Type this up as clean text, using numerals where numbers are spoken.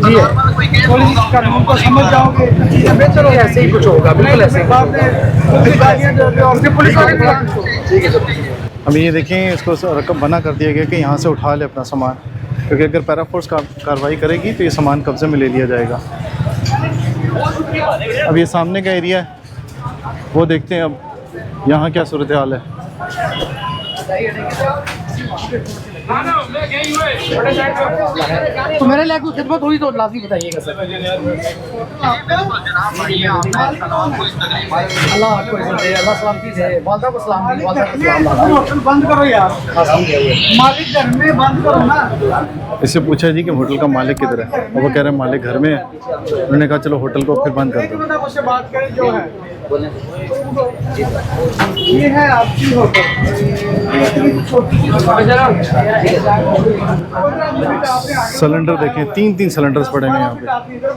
Police कानून को समझ जाओगे, चीज़ें बेहतर हो, ऐसे ही कुछ होगा। बिल्कुल ऐसे बाद में पुलिस वाले ठीक है सर। अब ये देखें, इसको रकम बना कर दिया गया कि यहाँ से उठा ले अपना सामान, क्योंकि अगर पैरा फोर्स कार्रवाई करेगी तो ये सामान कब्जे में ले लिया जाएगा। अब ये सामने का एरिया है, वो देखते हैं अब यहाँ क्या सूरत हाल है। तो मेरे लिए कोई खिदमत हुई तो लाज़मी बताइएगा सर। अल्लाह आपको इज़्ज़त दे, अल्लाह सलामती दे, वालदा को सलाम दे, वालदा को सलाम। होटल बंद करो यार, मालिक घर में बंद करो ना। इससे पूछा जी कि होटल का मालिक किधर है, और वो कह रहे हैं मालिक घर में है। उन्होंने कहा चलो होटल को फिर बंद कर दो। उससे बात करें जो है, ये है आपकी होटल। सिलेंडर देखें, 3-3 सिलेंडर्स पड़े हैं यहाँ पे।